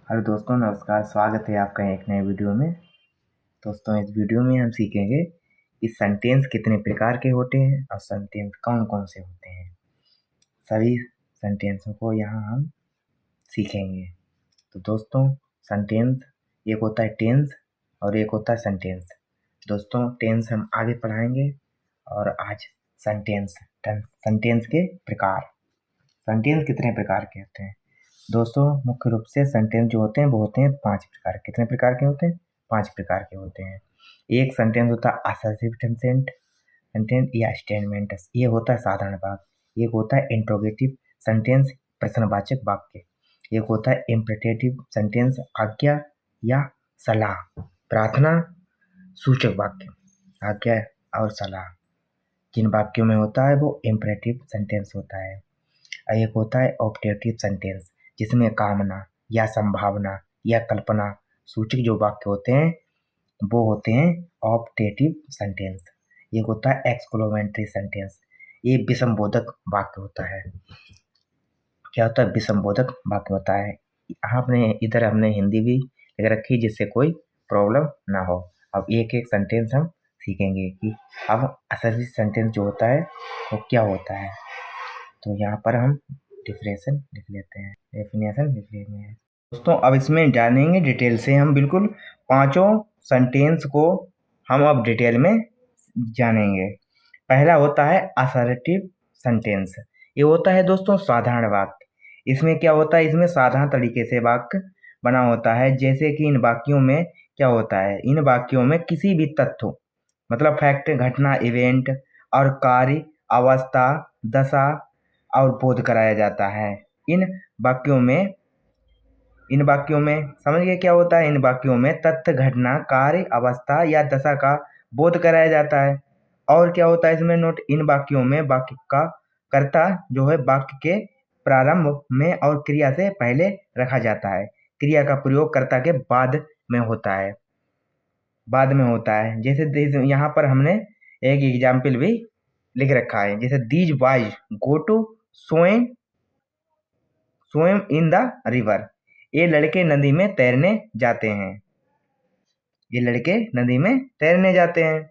Hello दोस्तों, नमस्कार। स्वागत है आपका एक नए वीडियो में। दोस्तों, इस वीडियो में हम सीखेंगे कि सेंटेंस कितने प्रकार के होते हैं और सेंटेंस कौन कौन से होते हैं। सभी सेंटेंसों को यहाँ हम सीखेंगे। तो दोस्तों, सेंटेंस एक होता है टेंस और एक होता है सेंटेंस। दोस्तों, टेंस हम आगे पढ़ाएंगे और आज सेंटेंस के प्रकार। सेंटेंस कितने प्रकार के होते हैं दोस्तों? मुख्य रूप से सेंटेंस जो होते हैं वो होते हैं 5 प्रकार। कितने प्रकार के होते हैं? 5 प्रकार के होते हैं। एक सेंटेंस होता है असर्टिव सेंटेंस या स्टेटमेंट, ये होता है साधारण वाक्य। एक होता है इंट्रोगेटिव सेंटेंस, प्रश्नवाचक वाक्य। एक होता है इम्पेरेटिव सेंटेंस, आज्ञा या सलाह, प्रार्थना सूचक वाक्य, आज्ञा और सलाह। जिन वाक्यों में होता है वो इम्पेरेटिव सेंटेंस होता है। एक होता है ऑब्जेक्टिव सेंटेंस, जिसमें कामना या संभावना या कल्पना सूचक जो वाक्य होते हैं वो होते हैं ऑब्जेक्टिव सेंटेंस। एक होता है एक्सक्लेमेटरी सेंटेंस, ये विस्मयबोधक वाक्य होता है। क्या होता है? विस्मयबोधक वाक्य होता है। इधर हमने हिंदी भी लिख रखी जिससे कोई प्रॉब्लम ना हो। अब एक एक सेंटेंस हम सीखेंगे कि अब असली सेंटेंस जो होता है वो क्या होता है। तो यहाँ पर हम डेफिनेशन लिख लेते हैं। दोस्तों, अब इसमें जानेंगे डिटेल से हम, बिल्कुल पांचों सेंटेंस को हम अब डिटेल में जानेंगे। पहला होता है असर्टिव सेंटेंस। ये होता है दोस्तों साधारण वाक्य। इसमें क्या होता है? इसमें साधारण तरीके से वाक्य बना होता है। जैसे कि इन वाक्यों में क्या होता है? इन वाक्यों में किसी भी तथ्य मतलब फैक्ट, घटना, इवेंट और कार्य, अवस्था, दशा और बोध कराया जाता है। इन वाक्यों में समझ गए क्या होता है? इन वाक्यों में तथ्य, घटना, कार्य, अवस्था या दशा का बोध कराया जाता है। और क्या होता है इसमें नोट? इन वाक्यों में वाक्य का कर्ता जो है वाक्य के प्रारंभ में और क्रिया से पहले रखा जाता है। क्रिया का प्रयोग कर्ता के बाद में होता है। जैसे यहाँ पर हमने एक एग्जाम्पल भी लिख रखा है। जैसे these boys go to swim in the river, ये लड़के नदी में तैरने जाते हैं।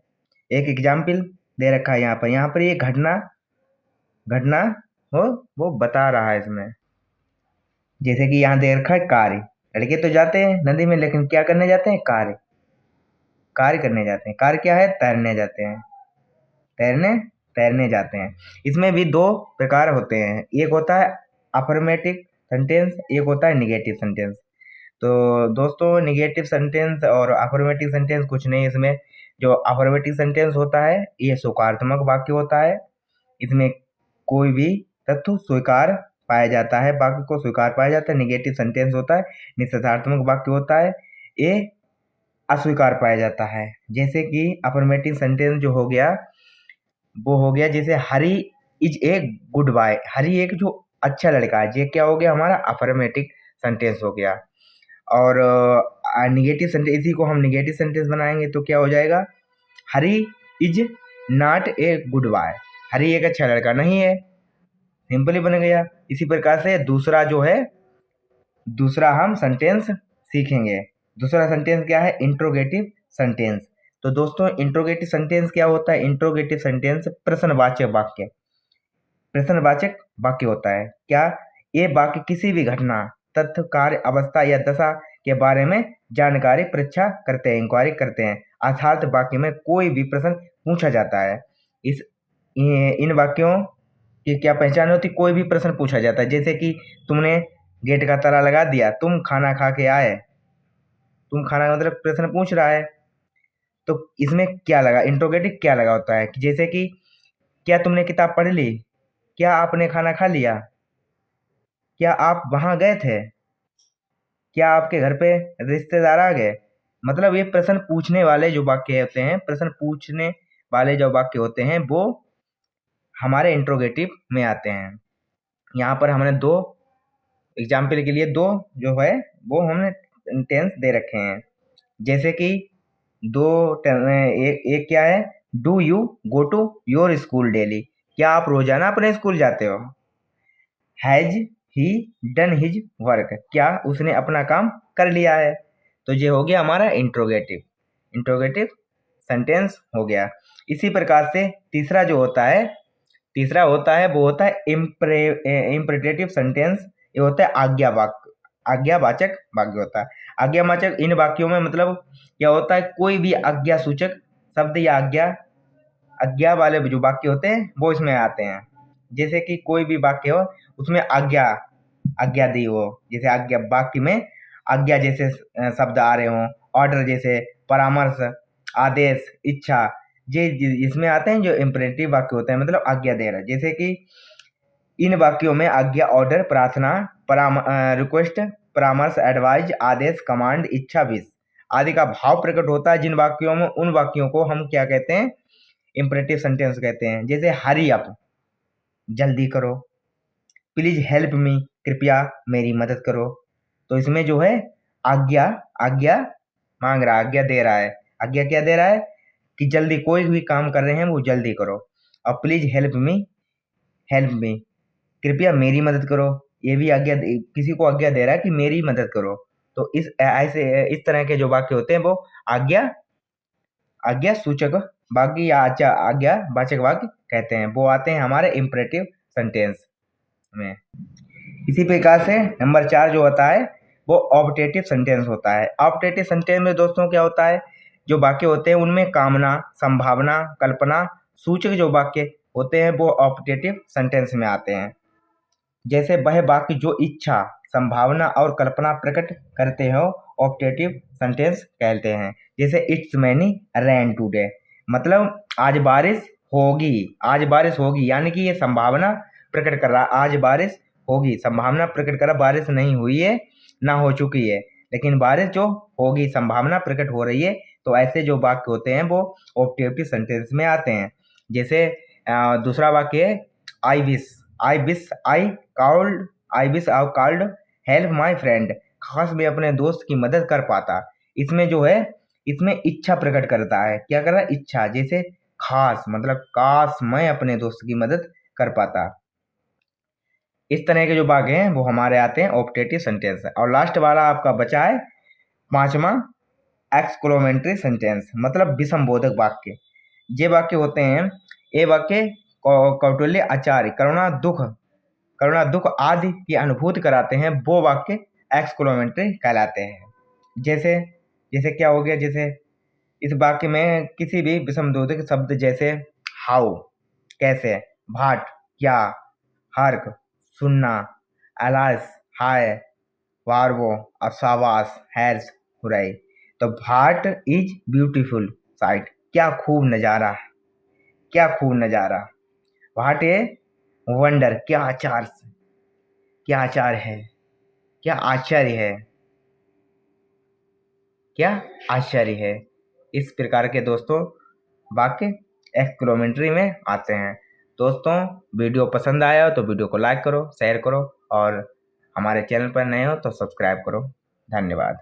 एक एग्जाम्पल दे रखा है यहाँ पर ये घटना हो वो बता रहा है इसमें। जैसे कि यहाँ दे रखा है कार्य। लड़के तो जाते हैं नदी में, लेकिन क्या करने जाते हैं? कार्य करने जाते हैं। कार्य क्या है? तैरने जाते हैं। इसमें भी दो प्रकार होते हैं। एक होता है अफर्मेटिव सेंटेंस, एक होता है निगेटिव सेंटेंस। तो दोस्तों, निगेटिव सेंटेंस और अफर्मेटिव सेंटेंस कुछ नहीं। इसमें जो अफर्मेटिव सेंटेंस होता है ये स्वीकारात्मक वाक्य होता है। इसमें कोई भी तथ्य स्वीकार पाया जाता है, वाक्य को स्वीकार पाया जाता है। निगेटिव सेंटेंस होता है निषेधात्मक वाक्य होता है, ये अस्वीकार पाया जाता है। जैसे कि अफर्मेटिव सेंटेंस जो हो गया वो हो गया जैसे हरी is a good boy, Hari एक जो अच्छा लड़का है, ये क्या हो गया? हमारा अफर्मेटिव सेंटेंस हो गया। और निगेटिव सेंटेंस, इसी को हम निगेटिव सेंटेंस बनाएंगे तो क्या हो जाएगा? Hari is not a good boy, Hari एक अच्छा लड़का नहीं है। सिंपली बन गया। इसी प्रकार से दूसरा हम सेंटेंस सीखेंगे। दूसरा सेंटेंस क्या है? Interrogative sentence. तो दोस्तों, इंट्रोगेटिव सेंटेंस क्या होता है? इंट्रोगेटिव सेंटेंस प्रश्नवाचक वाक्य होता है। क्या? ये वाक्य किसी भी घटना, तथ्य, कार्य, अवस्था या दशा के बारे में जानकारी परीक्षा करते हैं, इंक्वायरी करते हैं। अर्थात वाक्य में कोई भी प्रश्न पूछा जाता है। इन वाक्यों की क्या पहचान होती? कोई भी प्रश्न पूछा जाता है। जैसे कि तुमने गेट का ताला लगा दिया, तुम खाना खा के आए। तुम खाना का मतलब प्रश्न पूछ रहा है। तो इसमें क्या लगा? इंट्रोगेटिव क्या लगा होता है? जैसे कि क्या तुमने किताब पढ़ ली? क्या आपने खाना खा लिया? क्या आप वहां गए थे? क्या आपके घर पे रिश्तेदार आ गए? मतलब ये प्रश्न पूछने वाले जो वाक्य होते हैं, वो हमारे इंट्रोगेटिव में आते हैं। यहाँ पर हमने दो एग्जाम्पल के लिए दो जो है वो हमने टेंस दे रखे हैं। जैसे कि एक क्या है? Do you go to your school daily, क्या आप रोजाना अपने स्कूल जाते हो? Has he done his work, क्या उसने अपना काम कर लिया है। तो ये हो गया हमारा इंट्रोगेटिव सेंटेंस हो गया। इसी प्रकार से तीसरा होता है वो होता है इम्परेटिव सेंटेंस। ये होता है आज्ञावाचक वाक्य होता है। आज्ञावाचक इन वाक्यों में मतलब क्या होता है, कोई भी आज्ञा सूचक शब्द या आज्ञा वाले जो वाक्य होते हैं वो इसमें आते हैं। जैसे कि कोई भी वाक्य हो उसमें आज्ञा दी हो, जैसे आज्ञा वाक्य में आज्ञा जैसे शब्द आ रहे हों, ऑर्डर जैसे, परामर्श, आदेश, इच्छा, ये इसमें आते हैं जो इम्परेटिव वाक्य होते हैं, मतलब आज्ञा दे रहा है। जैसे कि इन वाक्यों में आज्ञा, ऑर्डर, प्रार्थना, रिक्वेस्ट, परामर्श, एडवाइज, आदेश, कमांड, इच्छा, विश आदि का भाव प्रकट होता है। जिन वाक्यों में उन वाक्यों को हम क्या कहते हैं, इम्परेटिव सेंटेंस कहते हैं। जैसे हरी अप, जल्दी करो, प्लीज हेल्प मी, कृपया मेरी मदद करो। तो इसमें जो है आज्ञा मांग रहा है, आज्ञा दे रहा है। आज्ञा क्या दे रहा है कि जल्दी कोई भी काम कर रहे हैं वो जल्दी करो। और प्लीज हेल्प मी, कृपया मेरी मदद करो, ये भी आज्ञा, किसी को आज्ञा दे रहा है कि मेरी मदद करो। तो इस तरह के जो वाक्य होते हैं वो आज्ञा सूचक वाक्य या आज्ञा वाचक वाक्य कहते हैं। वो आते हैं हमारे इम्परेटिव सेंटेंस में। इसी प्रकार से नंबर 4 जो होता है वो ऑप्टेटिव सेंटेंस होता है। ऑप्टेटिव सेंटेंस में दोस्तों क्या होता है, जो वाक्य होते हैं उनमें कामना, संभावना, कल्पना सूचक जो वाक्य होते हैं वो ऑप्टेटिव सेंटेंस में आते हैं। जैसे वह वाक्य जो इच्छा, संभावना और कल्पना प्रकट करते हो ऑप्टेटिव सेंटेंस कहते हैं। जैसे इट्स मैनी रेन टुडे, मतलब आज बारिश होगी, यानी कि ये संभावना प्रकट कर रहा, आज बारिश होगी, संभावना प्रकट कर रहा, बारिश नहीं हुई है ना हो चुकी है, लेकिन बारिश जो होगी संभावना प्रकट हो रही है। तो ऐसे जो वाक्य होते हैं वो ऑप्टेटिव सेंटेंस में आते हैं। जैसे दूसरा वाक्य है I wish I called help my friend, खास मैं अपने दोस्त की मदद कर पाता। इसमें जो है इसमें इच्छा प्रकट करता है, क्या कर रहा है, इच्छा। जैसे खास मतलब काश मैं अपने दोस्त की मदद कर पाता। इस तरह के जो वाक्य हैं वो हमारे आते हैं ऑप्टेटिव सेंटेंस। और लास्ट वाला आपका बचा है 5वां एक्सक्लेमेटरी सेंटेंस, मतलब विषमबोधक वाक्य। ये वाक्य होते हैं, ये वाक्य कौटिल्य आचार्य करुणा दुख आदि की अनुभूति कराते हैं, वो वाक्य एक्सक्लेमेटरी कहलाते हैं। जैसे क्या हो गया, जैसे इस वाक्य में किसी भी विषमबोधक शब्द जैसे हाउ कैसे, भाट क्या, हर्क सुनना, अलास हाय, वार्वो और शाबाश हैर्स हुराई। तो भाट इज ब्यूटीफुल साइट, क्या खूब नज़ारा। भाट ए वंडर, क्या आश्चर्य है। इस प्रकार के दोस्तों वाक्य एक्सक्लेमेटरी में आते हैं। दोस्तों वीडियो पसंद आया हो तो वीडियो को लाइक करो, शेयर करो और हमारे चैनल पर नए हो तो सब्सक्राइब करो। धन्यवाद।